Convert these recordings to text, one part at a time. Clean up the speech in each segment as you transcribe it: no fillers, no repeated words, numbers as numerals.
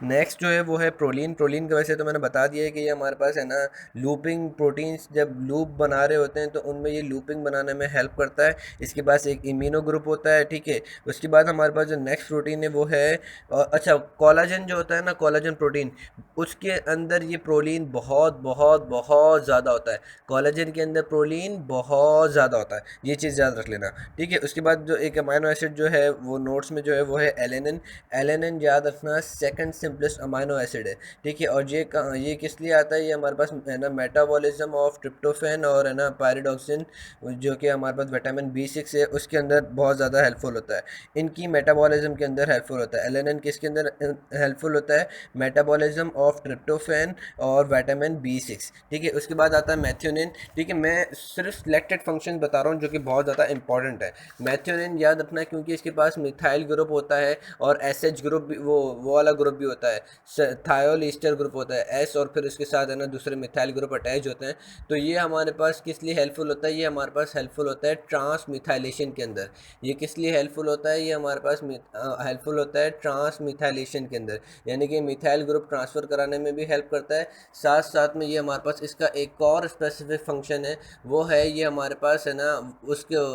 Next जो है वो है प्रोलीन। प्रोलीन का वैसे तो मैंने बता दिया है कि ये हमारे पास है ना लूपिंग प्रोटीन्स जब लूप बना रहे होते हैं तो उनमें ये लूपिंग बनाने में हेल्प करता है। इसके पास एक इम्यूनो ग्रुप होता है, ठीक है। उसके बाद हमारे पास जो नेक्स्ट प्रोटीन है वो है अच्छा कोलाजन जो होता है ना, कोलाजन प्रोटीन, उसके अंदर ये प्रोलीन बहुत बहुत बहुत ज़्यादा होता है। कोलाजन के अंदर प्रोलीन बहुत ज़्यादा होता है, ये चीज़ याद रख लेना, ठीक है। उसके बाद जो एक अमाइनो एसिड जो है वो नोट्स में जो है वो है एलेनिन। एलेनिन याद रखना सेकंड सिंपलेस्ट अमाइनो एसिड है, ठीक है। और ये किस लिए आता है, ये हमारे पास है ना मेटाबॉलिज्म ऑफ ट्रिप्टोफैन और है ना पायरिडॉक्सिन जो कि हमारे पास विटामिन बी 6 है उसके अंदर बहुत ज़्यादा हेल्पफुल होता है। इनकी मेटाबॉलिज्म के अंदर हेल्पफुल होता है। एलेनिन किसके अंदर हेल्पफुल होता है, मेटाबॉलिज्म ऑफ ट्रिप्टोफैन और विटामिन बी 6, ठीक है। उसके बाद आता है मैथ्योनिन, ठीक है। मैं सिर्फ सिलेक्टेड फंक्शन बता रहा हूँ जो कि बहुत ज़्यादा इंपॉर्टेंट है। मैथ्योनिन याद रखना क्योंकि इसके पास मिथाइल ग्रुप होता है और एस एच ग्रुप भी, वो वाला ग्रुप भी होता है, थायोल ईस्टर ग्रुप होता है एस, और फिर उसके साथ है ना दूसरे मिथाइल ग्रुप अटैच होते हैं। तो ये हमारे पास किस लिए हेल्पफुल होता है, ये हमारे पास हेल्पफुल होता है ट्रांस मिथाइलेशन के अंदर। ये किस लिए हेल्पफुल होता है, ये हमारे पास हेल्पफुल होता है ट्रांस मिथाइलेशन के अंदर, यानी कि मिथाइल ग्रुप ट्रांसफ़र कराने में भी हेल्प करता है। साथ साथ में ये हमारे पास इसका एक और स्पेसिफिक फंक्शन है, वो है ये हमारे पास है ना उसके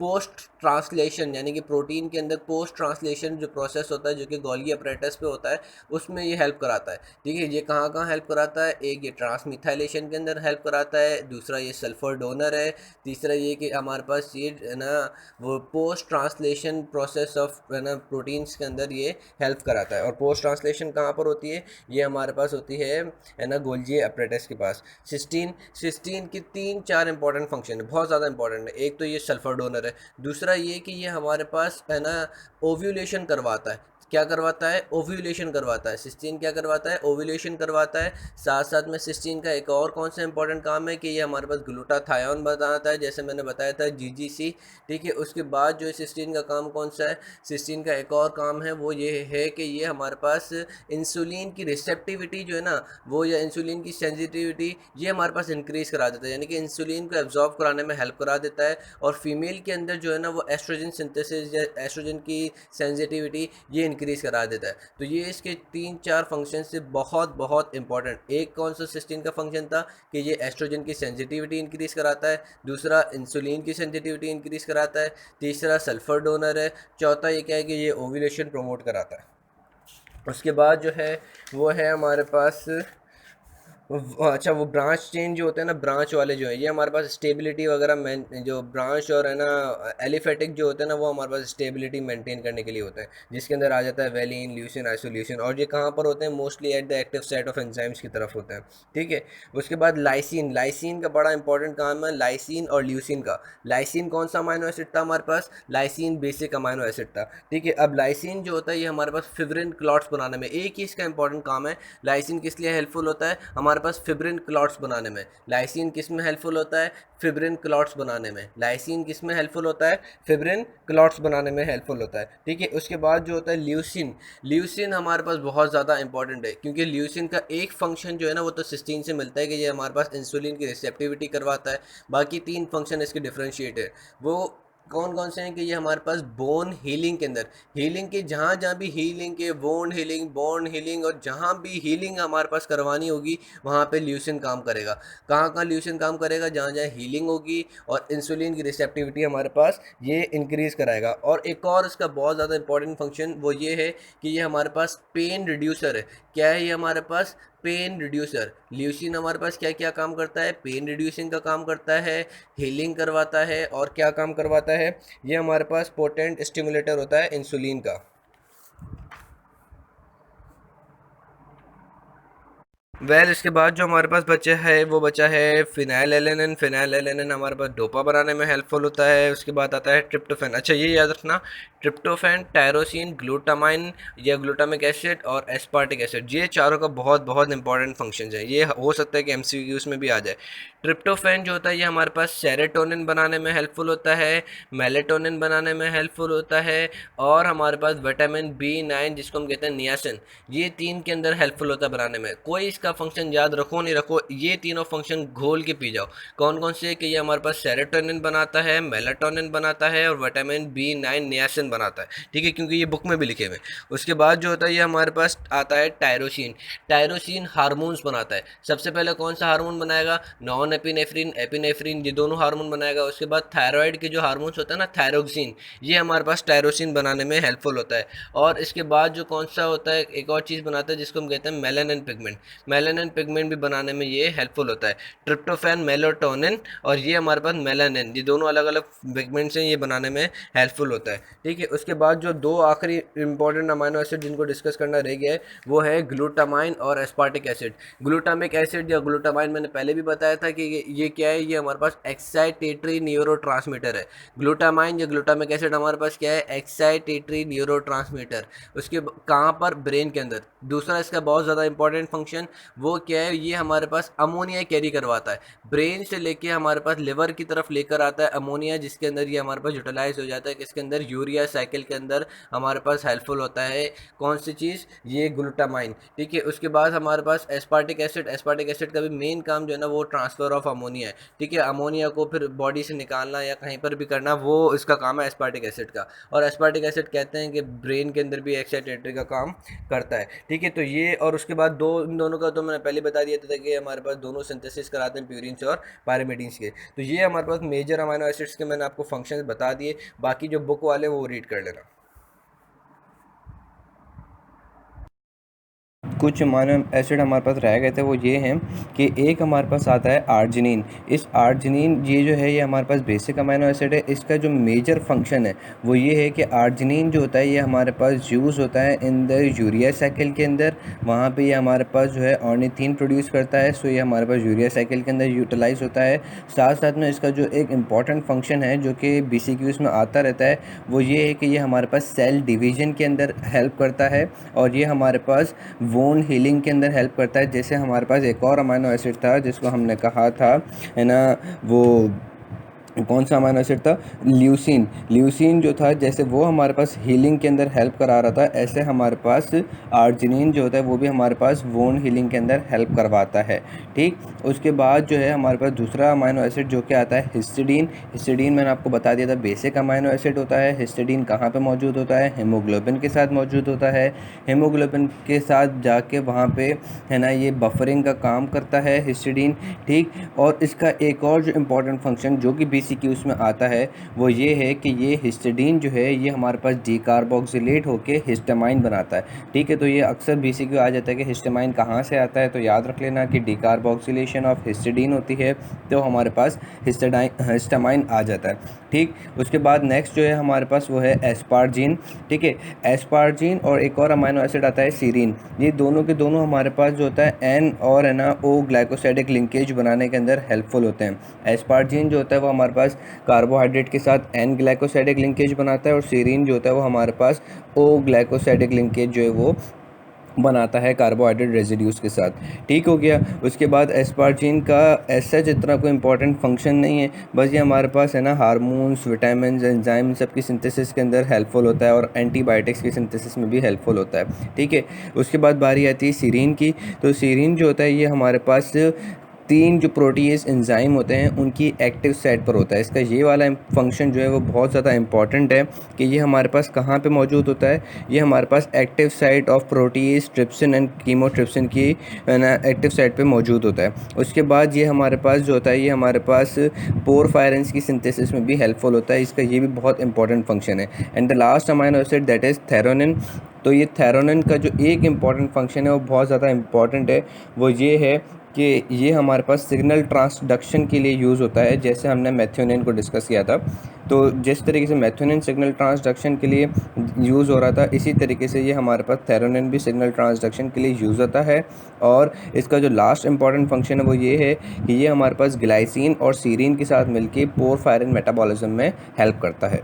पोस्ट ट्रांसलेशन, यानी कि प्रोटीन के अंदर पोस्ट ट्रांसलेशन जो प्रोसेस होता है जो कि गोल्गी अपरेटस पे होता है, उसमें ये हेल्प कराता है, ठीक है। ये कहाँ कहाँ हेल्प कराता है, एक ये ट्रांसमिथाइलेशन के अंदर हेल्प कराता है, दूसरा ये सल्फर डोनर है, तीसरा ये कि हमारे पास ये है ना वो पोस्ट ट्रांसलेशन प्रोसेस ऑफ है ना प्रोटीन्स के अंदर ये हेल्प कराता है। और पोस्ट ट्रांसलेशन कहाँ पर होती है, ये हमारे पास होती है ना गोल्गी अपरेटस के पास। सिस्टीन, सिस्टीन की 3-4 इंपॉर्टेंट फंक्शन है, बहुत ज़्यादा इंपॉर्टेंट है। एक तो ये सल्फर डोनर है, दूसरा ये कि ये हमारे पास है ना ओव्यूलेशन करवाता है। क्या करवाता है, ओव्यूलेशन करवाता है। सिस्टीन क्या करवाता है, ओव्यूलेशन करवाता है। साथ साथ में सिस्टीन का एक और कौन सा इंपॉर्टेंट काम है कि ये हमारे पास ग्लूटाथायोन बनाता है, जैसे मैंने बताया था जीजीसी, ठीक है। उसके बाद जो सिस्टीन का काम कौन सा है, सिस्टीन का एक और काम है वो ये है कि ये हमारे पास इंसुलिन की रिसेप्टिविटी जो है ना वो, या इंसुलिन की सेंसिटिविटी, ये हमारे पास इंक्रीज करा देता है, यानी कि इंसुलिन को एब्जॉर्ब कराने में हेल्प करा देता है। और फीमेल के अंदर जो है ना वो एस्ट्रोजन सिंथेसिस या एस्ट्रोजन की सेंसिटिविटी ये इंक्रीज करा देता है। तो ये इसके 3-4 फंक्शन से बहुत बहुत इंपॉर्टेंट। एक कौन सा सिस्टीन का फंक्शन था कि ये एस्ट्रोजन की सेंसिटिविटी इंक्रीज कराता है, दूसरा इंसुलिन की सेंसिटिविटी इंक्रीज कराता है, तीसरा सल्फर डोनर है, चौथा ये क्या है कि ये ओव्यूलेशन प्रमोट कराता है। उसके बाद जो है वो है हमारे पास अच्छा वो ब्रांच चेन जो होते हैं ना, ब्रांच वाले जो है ये हमारे पास स्टेबिलिटी वगैरह जो ब्रांच और है ना एलिफेटिक जो होते हैं ना वो हमारे पास स्टेबिलिटी मेंटेन करने के लिए होते हैं, जिसके अंदर आ जाता है वेलिन, ल्यूसिन, आइसोल्यूसिन। और ये कहाँ पर होते हैं, mostly at the active site of enzymes की तरफ होते हैं, ठीक है। उसके बाद लाइसिन, लाइसिन का बड़ा इंपॉर्टेंट काम है लाइसिन और ल्यूसिन का। लाइसिन कौन सा अमाइनो एसिड था हमारे पास, लाइसिन बेसिक अमाइनो एसिड था, ठीक है। अब लाइसिन जो होता है ये हमारे पास फिब्रिन क्लॉट्स बनाने में एक ही इसका इंपॉर्टेंट काम है। लाइसिन किस लिए हेल्पफुल होता है, हमारे पास फिब्रिन क्लॉट्स बनाने में। लाइसिन किस में हेल्पफुल होता है, फिब्रिन क्लॉट्स बनाने में। लाइसिन किस में हेल्पफुल होता है, फिब्रिन क्लॉट्स बनाने में हेल्पफुल होता है, ठीक है। उसके बाद जो होता है ल्यूसिन, ल्यूसिन हमारे पास बहुत ज़्यादा इंपॉर्टेंट है क्योंकि ल्यूसिन का एक फंक्शन जो है ना वो तो सिस्टीन से मिलता है कि ये हमारे पास इंसुलिन की रिसेप्टिविटी करवाता है। बाकी 3 फंक्शन इसके डिफ्रेंशिएट है, वो कौन कौन से हैं कि ये हमारे पास बोन हीलिंग के अंदर, हीलिंग के जहाँ जहाँ भी हीलिंग के बोन हीलिंग और जहाँ भी हीलिंग हमारे पास करवानी होगी वहाँ पे ल्यूसिन काम करेगा। कहाँ कहाँ ल्यूसिन काम करेगा, जहाँ जहाँ हीलिंग होगी और इंसुलिन की रिसेप्टिविटी हमारे पास ये इंक्रीज़ कराएगा। और एक और इसका बहुत ज़्यादा इंपॉर्टेंट फंक्शन वो ये है कि ये हमारे पास पेन रिड्यूसर है। क्या है ये हमारे पास, पेन रिड्यूसर। ल्यूसिन हमारे पास क्या क्या काम करता है, पेन रिड्यूसिंग का काम करता है, हीलिंग करवाता है, और क्या काम करवाता है, ये हमारे पास पोटेंट स्टिमुलेटर होता है इंसुलिन का। इसके बाद जो हमारे पास बचा है वो बचा है फिनाइल एलेनिन। फिनाइल एलेनिन हमारे पास डोपा बनाने में हेल्पफुल होता है। उसके बाद आता है ट्रिप्टोफैन। अच्छा ये याद रखना, ट्रिप्टोफैन, टायरोसिन, ग्लूटामाइन या ग्लूटामिक एसिड और एस्पार्टिक एसिड, ये चारों का बहुत बहुत इंपॉर्टेंट फंक्शन है। ये हो सकता है कि एमसीक्यूज में भी आ जाए। ट्रिप्टोफैन जो होता है ये हमारे पास सेरोटोनिन बनाने में हेल्पफुल होता है, मेलेटोनिन बनाने में हेल्पफुल होता है, और हमारे पास विटामिन B9 जिसको हम कहते हैं नियासिन, ये 3 के अंदर हेल्पफुल होता है बनाने में। कोई इसका आप फंक्शन याद रखो नहीं रखो, ये तीनों फंक्शन घोल के पी जाओ। कौन कौन से, कि ये हमारे पास सेरोटोनिन बनाता है, मेलाटोनिन बनाता है और विटामिन B9 नियासिन बनाता है, ठीक है, क्योंकि ये बुक में भी लिखे हुए हैं। उसके बाद जो होता है ये हमारे पास आता है टायरोसिन। टायरोसिन हार्मोन्स बनाता है। सबसे पहले कौन सा हार्मोन बनाएगा, नॉन एपिनेफ्रिन, एपिनेफ्रिन, ये दोनों हार्मोन बनाएगा। उसके बाद थायराइड के जो हार्मोन्स होता है ना, थायरोक्सिन, ये हमारे पास टायरोसिन बनाने में हेल्पफुल होता है। और इसके बाद जो कौन सा होता है, एक और चीज़ बनाता है जिसको हम कहते हैं मेलानिन पिगमेंट। मेलानिन पिगमेंट भी बनाने में ये हेल्पफुल होता है। ट्रिप्टोफैन, मेलाटोनिन और ये हमारे पास मेलानिन, ये दोनों अलग अलग पिगमेंट्स हैं, ये बनाने में हेल्पफुल होता है, ठीक है। उसके बाद जो दो आखिरी इंपॉर्टेंट अमाइनो एसिड जिनको डिस्कस करना रह गया है वो है ग्लूटामाइन और एस्पार्टिक एसिड। ग्लूटामिक एसिड या ग्लूटामाइन मैंने पहले भी बताया था कि ये क्या है, ये हमारे पास एक्साइटेटरी न्यूरोट्रांसमीटर है। ग्लूटामाइन या ग्लूटामिक एसिड हमारे पास क्या है, एक्साइटेटरी न्यूरोट्रांसमीटर। उसके कहाँ पर, ब्रेन के अंदर। दूसरा इसका बहुत ज़्यादा इंपॉर्टेंट फंक्शन वो क्या है, ये हमारे पास अमोनिया कैरी करवाता है, ब्रेन से लेके हमारे पास लिवर की तरफ लेकर आता है अमोनिया, जिसके अंदर ये हमारे पास यूटिलाइज हो जाता है, किसके अंदर, यूरिया साइकिल के अंदर हमारे पास हेल्पफुल होता है। कौन सी चीज़, ये ग्लूटामाइन, ठीक है। उसके बाद हमारे पास एस्पार्टिक एसिड। एस्पार्टिक एसिड का भी मेन काम जो है ना वो ट्रांसफ़र ऑफ अमोनिया है, ठीक है। अमोनिया को फिर बॉडी से निकालना या कहीं पर भी करना, वो इसका काम है एस्पार्टिक एसिड का। और एस्पार्टिक एसिड कहते हैं कि ब्रेन के अंदर भी एक्साइटेटरी का काम करता है, ठीक है। तो ये, और उसके बाद इन दोनों का तो मैंने पहले बता दिया था कि हमारे पास दोनों सिंथेसिस कराते हैं प्यूरिन से और पायरिमिडीन्स के। तो ये हमारे पास मेजर अमाइनो एसिड्स के मैंने आपको फंक्शंस बता दिए। बाकी जो बुक वाले वो रीड कर लेना। कुछ अमाइनो एसिड हमारे पास रह गए थे, वो ये हैं कि एक हमारे पास आता है आर्जिनिन। इस आर्जिनिन ये जो है ये हमारे पास बेसिक अमाइनो एसिड है। इसका जो मेजर फंक्शन है वो ये है कि आर्जिनिन जो होता है ये हमारे पास यूज़ होता है इन द यूरिया साइकिल के अंदर। वहाँ पे ये हमारे पास जो है ऑर्निथिन प्रोड्यूस करता है, सो ये हमारे पास यूरिया साइकिल के अंदर यूटिलाइज होता है। साथ साथ में इसका जो एक इम्पॉर्टेंट फंक्शन है जो कि BCQs में आता रहता है वो ये है कि ये हमारे पास सेल डिवीज़न के अंदर हेल्प करता है और ये हमारे पास वोन हीलिंग के अंदर हेल्प करता है। जैसे हमारे पास एक और अमाइनो एसिड था जिसको हमने कहा था, है ना, वो कौन सा अमाइनो एसिड था, ल्यूसिन। ल्यूसिन जो था जैसे वो हमारे पास हीलिंग के अंदर हेल्प करा रहा था, ऐसे हमारे पास आर्जिनिन जो होता है वो भी हमारे पास वोन हीलिंग के अंदर हेल्प करवाता है, ठीक। उसके बाद जो है हमारे पास दूसरा अमाइनो एसिड जो कि आता है हिस्टिडीन। हिस्टिडीन मैंने आपको बता दिया था बेसिक अमाइनो एसिड होता है। हिस्टिडीन कहाँ पे मौजूद होता है, हीमोग्लोबिन के साथ मौजूद होता है। हीमोग्लोबिन के साथ जाके वहाँ पे, है ना, ये बफरिंग का काम करता है हिस्टिडीन, ठीक। और इसका एक और जो इम्पोर्टेंट फंक्शन जो कि BCQs में आता है वो ये है कि ये हिस्टिडीन जो है ये हमारे पास डीकार्बोक्सिलेट होके हिस्टामाइन बनाता है, ठीक है। तो ये अक्सर BCQ आ जाता है कि हिस्टामाइन कहाँ से आता है, तो याद रख लेना कि डीकार्बोक्सिलेशन ऑफ हिस्टिडीन होती है तो हमारे पास हिस्टामाइन आ जाता है, ठीक। उसके बाद नेक्स्ट जो है हमारे पास वो है एस्पार्जिन, ठीक है। एस्पार्जिन और एक और अमाइनो एसिड आता है सीरीन। ये दोनों के दोनों हमारे पास जो होता है N और है ना O ग्लाइकोसाइडिक लिंकेज बनाने के अंदर हेल्पफुल होते हैं। एस्पार्जिन जो होता है वो हमारे पास कार्बोहाइड्रेट के साथ N ग्लाइकोसाइडिक लिंकेज बनाता है और सीरीन जो होता है वो हमारे पास O ग्लाइकोसाइडिक लिंकेज जो है वो बनाता है कार्बोहाइड्रेट रेजिड्यूज के साथ, ठीक हो गया। उसके बाद एस्पार्जिन का ऐसा जितना कोई इंपॉर्टेंट फंक्शन नहीं है, बस ये हमारे पास है ना हार्मोन्स, विटामिन, एंजाइम सबकी सिंथेसिस के अंदर हेल्पफुल होता है और एंटीबायोटिक्स की सिंथेसिस में भी हेल्पफुल होता है, ठीक है। उसके बाद बारी आती है सीरीन की। तो सीरीन जो होता है ये हमारे पास 3 जो प्रोटीएज एंजाइम होते हैं उनकी एक्टिव साइट पर होता है। इसका ये वाला फंक्शन जो है वो बहुत ज़्यादा इंपॉर्टेंट है कि ये हमारे पास कहाँ पे मौजूद होता है, ये हमारे पास active site of protease trypsin and chymotrypsin की एक्टिव साइट पे मौजूद होता है। उसके बाद ये हमारे पास जो होता है ये हमारे पास पोरफायरेंस की सिंथेसिस में भी हेल्पफुल होता है, इसका ये भी बहुत इंपॉर्टेंट फंक्शन है। And the last amino acid that is threonine. तो ये थेरोनिन का जो एक इम्पॉर्टेंट फंक्शन है वो बहुत ज़्यादा इंपॉर्टेंट है, वो ये है कि ये हमारे पास सिग्नल ट्रांसडक्शन के लिए यूज़ होता है। जैसे हमने मेथियोनिन को डिस्कस किया था, तो जिस तरीके से मेथियोनिन सिग्नल ट्रांसडक्शन के लिए यूज़ हो रहा था इसी तरीके से ये हमारे पास थेरोनिन भी सिग्नल ट्रांसडक्शन के लिए यूज़ होता है। और इसका जो लास्ट इंपॉर्टेंट फंक्शन है वो ये है कि ये हमारे पास ग्लाइसिन और सीरीन के साथ मिलकर पोरफायरिन मेटाबॉलिज्म में हेल्प करता है।